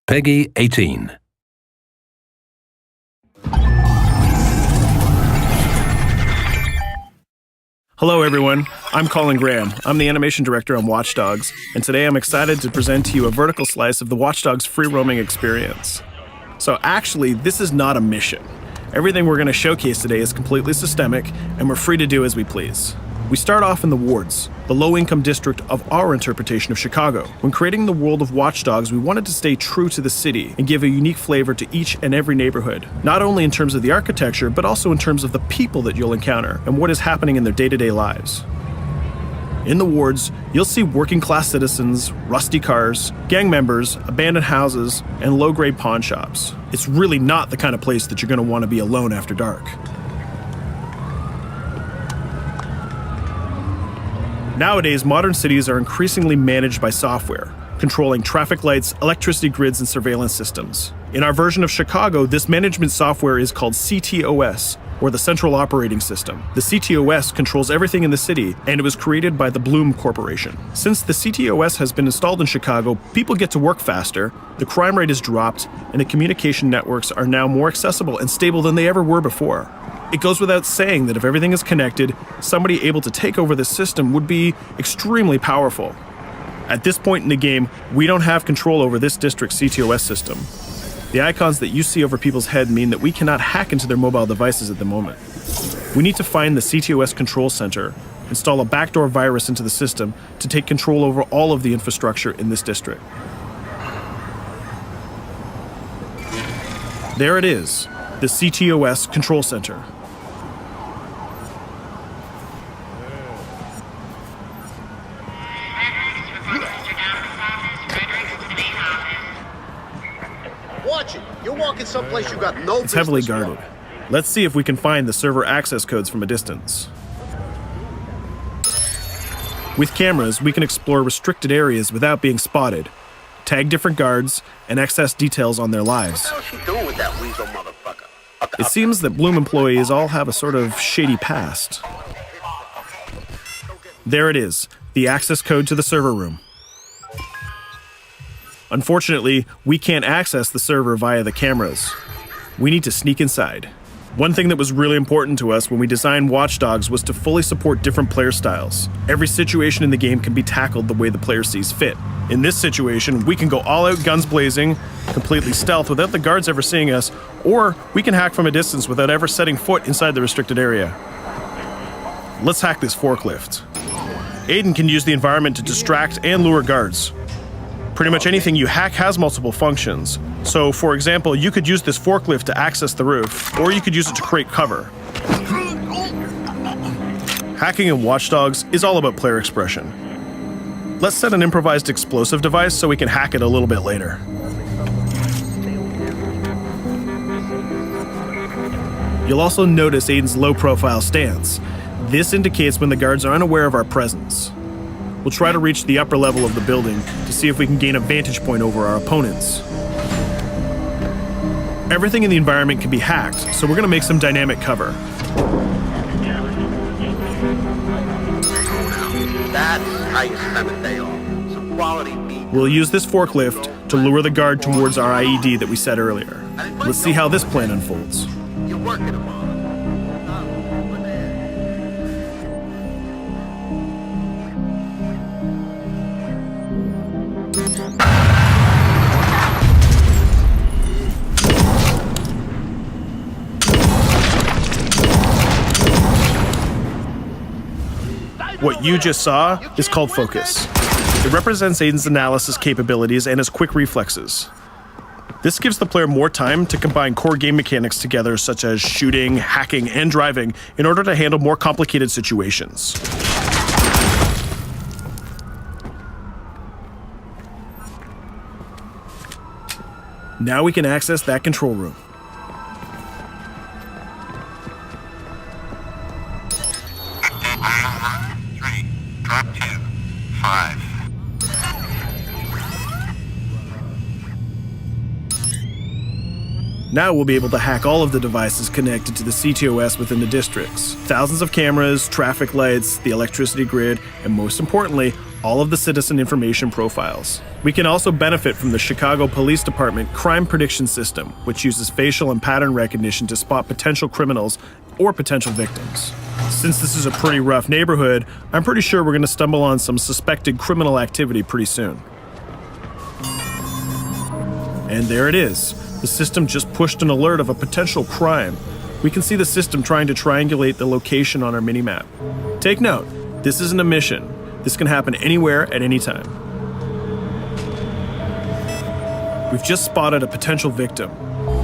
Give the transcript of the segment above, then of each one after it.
Peggy 18. Hello everyone, I'm Colin Graham. I'm the animation director on Watch Dogs, and today I'm excited to present to you a vertical slice of the Watch Dogs free roaming experience. So actually, this is not a mission. Everything we're going to showcase today is completely systemic, and we're free to do as we please. We start off in the wards, the low-income district of our interpretation of Chicago. When creating the world of Watch Dogs, we wanted to stay true to the city and give a unique flavor to each and every neighborhood, not only in terms of the architecture, but also in terms of the people that you'll encounter and what is happening in their day-to-day lives. In the wards, you'll see working-class citizens, rusty cars, gang members, abandoned houses, and low-grade pawn shops. It's really not the kind of place that you're going to want to be alone after dark. Nowadays, modern cities are increasingly managed by software, controlling traffic lights, electricity grids, and surveillance systems. In our version of Chicago, this management software is called ctOS, or the Central Operating System. The ctOS controls everything in the city, and it was created by the Bloom Corporation. Since the ctOS has been installed in Chicago, people get to work faster, the crime rate has dropped, and the communication networks are now more accessible and stable than they ever were before. It goes without saying that if everything is connected, somebody able to take over the system would be extremely powerful. At this point in the game, we don't have control over this district's ctOS system. The icons that you see over people's head mean that we cannot hack into their mobile devices at the moment. We need to find the ctOS control center, install a backdoor virus into the system to take control over all of the infrastructure in this district. There it is, the ctOS control center. Watch it. You're walking someplace you got no business. It's heavily guarded. Let's see if we can find the server access codes from a distance. With cameras, we can explore restricted areas without being spotted, tag different guards, and access details on their lives. What the hell is she doing with that weasel motherfucker? It seems that Bloom employees all have a sort of shady past. There it is, the access code to the server room. Unfortunately, we can't access the server via the cameras. We need to sneak inside. One thing that was really important to us when we designed Watch Dogs was to fully support different player styles. Every situation in the game can be tackled the way the player sees fit. In this situation, we can go all out guns blazing, completely stealth without the guards ever seeing us, or we can hack from a distance without ever setting foot inside the restricted area. Let's hack this forklift. Aiden can use the environment to distract and lure guards. Pretty much anything you hack has multiple functions. So, for example, you could use this forklift to access the roof, or you could use it to create cover. Hacking in Watch Dogs is all about player expression. Let's set an improvised explosive device so we can hack it a little bit later. You'll also notice Aiden's low-profile stance. This indicates when the guards are unaware of our presence. We'll try to reach the upper level of the building to see if we can gain a vantage point over our opponents. Everything in the environment can be hacked, so we're going to make some dynamic cover. That's how you spend a day off. Some quality beat. We'll use this forklift to lure the guard towards our IED that we set earlier. Let's see how this plan unfolds. You're working them on. What you just saw is called focus. It represents Aiden's analysis capabilities and his quick reflexes. This gives the player more time to combine core game mechanics together, such as shooting, hacking, and driving, in order to handle more complicated situations. Now we can access that control room. Drop 2, 5. Now we'll be able to hack all of the devices connected to the ctOS within the districts. Thousands of cameras, traffic lights, the electricity grid, and most importantly, all of the citizen information profiles. We can also benefit from the Chicago Police Department Crime Prediction System, which uses facial and pattern recognition to spot potential criminals or potential victims. Since this is a pretty rough neighborhood, I'm pretty sure we're going to stumble on some suspected criminal activity pretty soon. And there it is. The system just pushed an alert of a potential crime. We can see the system trying to triangulate the location on our minimap. Take note, this isn't a mission. This can happen anywhere at any time. We've just spotted a potential victim.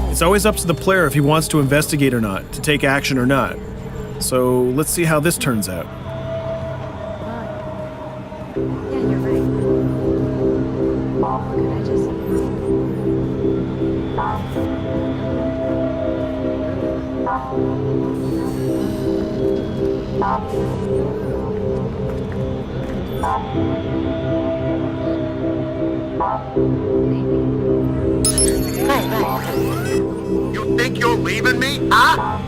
It's always up to the player if he wants to investigate or not, to take action or not. So let's see how this turns out. Yeah, you're right. Could I just... You think you're leaving me? Huh?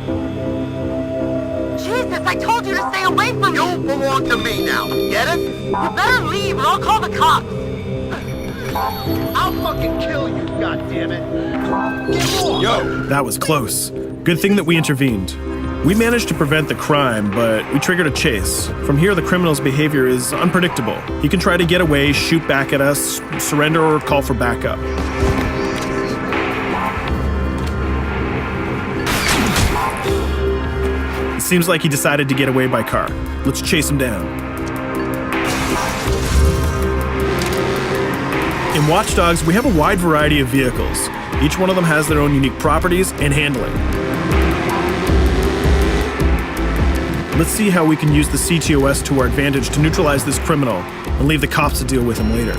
Jesus, I told you to stay away from me! You belong to me now. Get it? You better leave or I'll call the cops! I'll fucking kill you, goddammit. Get off! Yo! That was close. Good thing that we intervened. We managed to prevent the crime, but we triggered a chase. From here, the criminal's behavior is unpredictable. He can try to get away, shoot back at us, surrender, or call for backup. It seems like he decided to get away by car. Let's chase him down. In Watch Dogs, we have a wide variety of vehicles. Each one of them has their own unique properties and handling. Let's see how we can use the ctOS to our advantage to neutralize this criminal and leave the cops to deal with him later.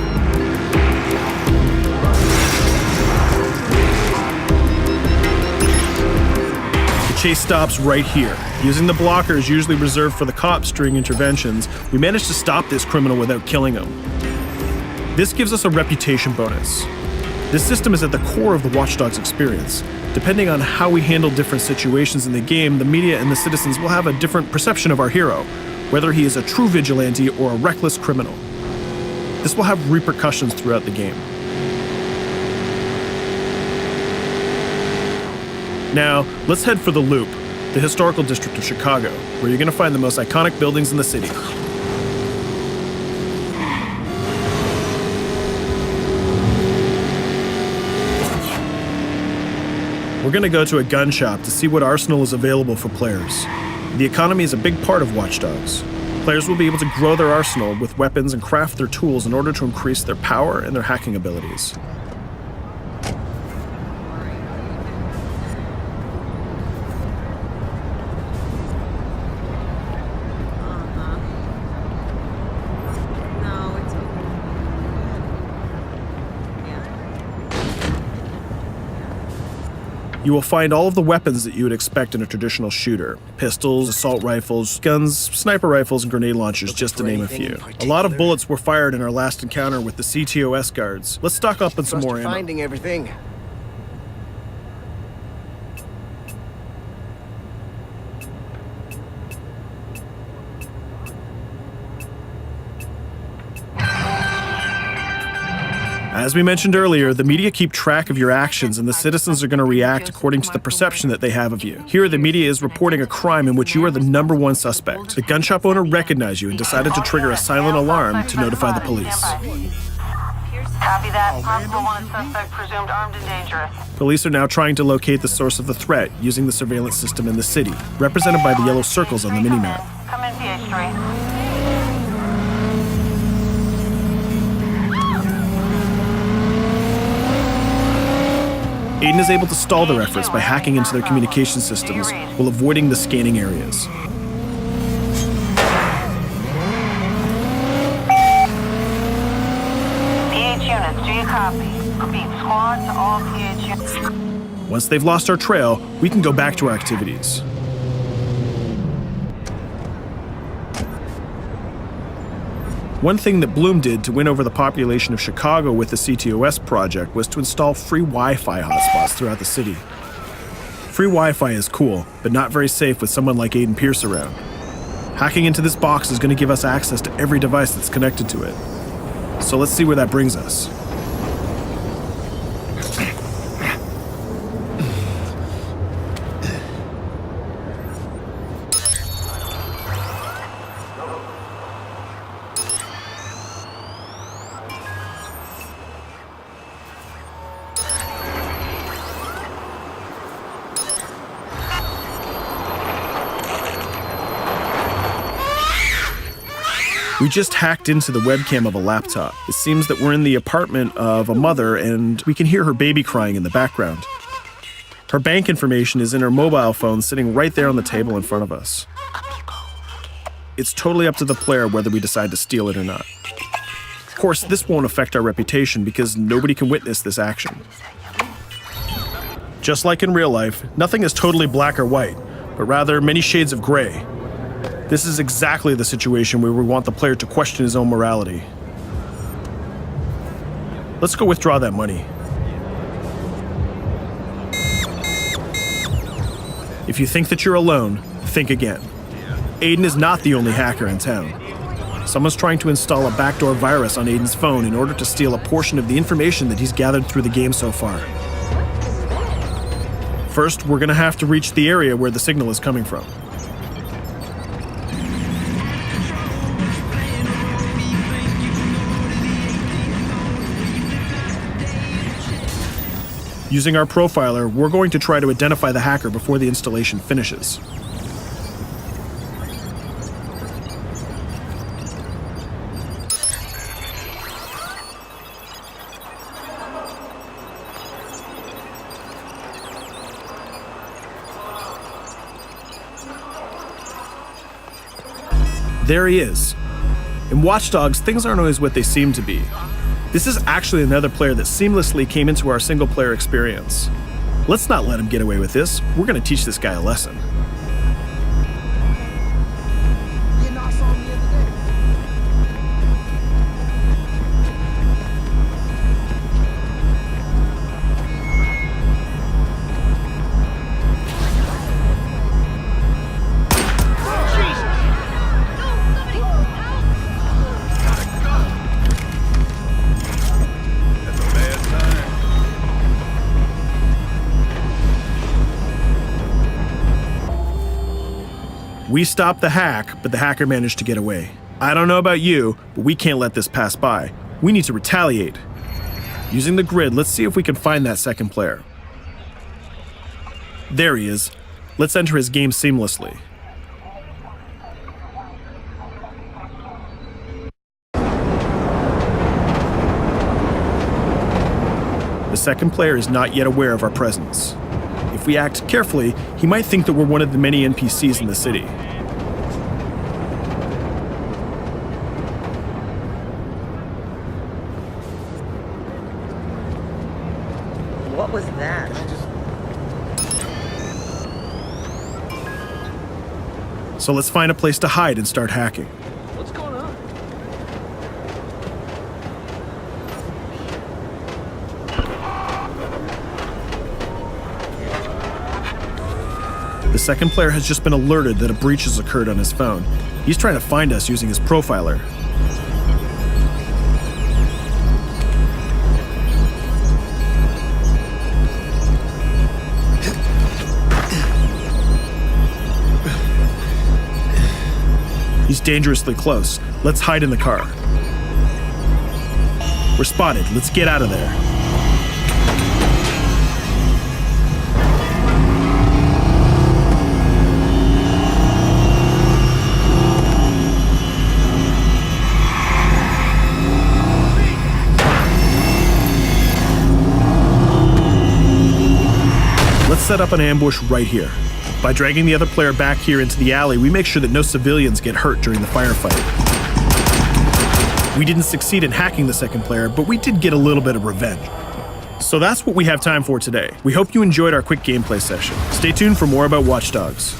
The chase stops right here. Using the blockers usually reserved for the cops during interventions, we managed to stop this criminal without killing him. This gives us a reputation bonus. This system is at the core of the Watch Dogs experience. Depending on how we handle different situations in the game, the media and the citizens will have a different perception of our hero, whether he is a true vigilante or a reckless criminal. This will have repercussions throughout the game. Now, let's head for the Loop, the historical district of Chicago, where you're going to find the most iconic buildings in the city. We're going to go to a gun shop to see what arsenal is available for players. The economy is a big part of Watch Dogs. Players will be able to grow their arsenal with weapons and craft their tools in order to increase their power and their hacking abilities. No, it's okay. You will find all of the weapons that you would expect in a traditional shooter. Pistols, assault rifles, guns, sniper rifles, and grenade launchers, just to name a few. A lot of bullets were fired in our last encounter with the ctOS guards. Let's stock up on some more ammo. Finding everything. As we mentioned earlier, the media keep track of your actions and the citizens are going to react according to the perception that they have of you. Here, the media is reporting a crime in which you are the #1 suspect. The gun shop owner recognized you and decided to trigger a silent alarm to notify the police. Copy that. Possible wanted suspect presumed armed and dangerous. Police are now trying to locate the source of the threat using the surveillance system in the city, represented by the yellow circles on the minimap. Come in, PH3. Aiden is able to stall their efforts by hacking into their communication systems while avoiding the scanning areas. PH units, do you copy? Repeat, squad to all PH units. Once they've lost our trail, we can go back to our activities. One thing that Bloom did to win over the population of Chicago with the ctOS project was to install free Wi-Fi hotspots throughout the city. Free Wi-Fi is cool, but not very safe with someone like Aiden Pierce around. Hacking into this box is going to give us access to every device that's connected to it. So let's see where that brings us. We just hacked into the webcam of a laptop. It seems that we're in the apartment of a mother and we can hear her baby crying in the background. Her bank information is in her mobile phone sitting right there on the table in front of us. It's totally up to the player whether we decide to steal it or not. Of course, this won't affect our reputation because nobody can witness this action. Just like in real life, nothing is totally black or white, but rather many shades of gray. This is exactly the situation where we want the player to question his own morality. Let's go withdraw that money. If you think that you're alone, think again. Aiden is not the only hacker in town. Someone's trying to install a backdoor virus on Aiden's phone in order to steal a portion of the information that he's gathered through the game so far. First, we're gonna have to reach the area where the signal is coming from. Using our profiler, we're going to try to identify the hacker before the installation finishes. There he is. In Watch Dogs, things aren't always what they seem to be. This is actually another player that seamlessly came into our single-player experience. Let's not let him get away with this. We're going to teach this guy a lesson. We stopped the hack, but the hacker managed to get away. I don't know about you, but we can't let this pass by. We need to retaliate. Using the grid, let's see if we can find that second player. There he is. Let's enter his game seamlessly. The second player is not yet aware of our presence. If we act carefully, he might think that we're one of the many NPCs in the city. What was that? So let's find a place to hide and start hacking. What's going on? The second player has just been alerted that a breach has occurred on his phone. He's trying to find us using his profiler. He's dangerously close. Let's hide in the car. We're spotted. Let's get out of there. Let's set up an ambush right here. By dragging the other player back here into the alley, we make sure that no civilians get hurt during the firefight. We didn't succeed in hacking the second player, but we did get a little bit of revenge. So that's what we have time for today. We hope you enjoyed our quick gameplay session. Stay tuned for more about Watch Dogs.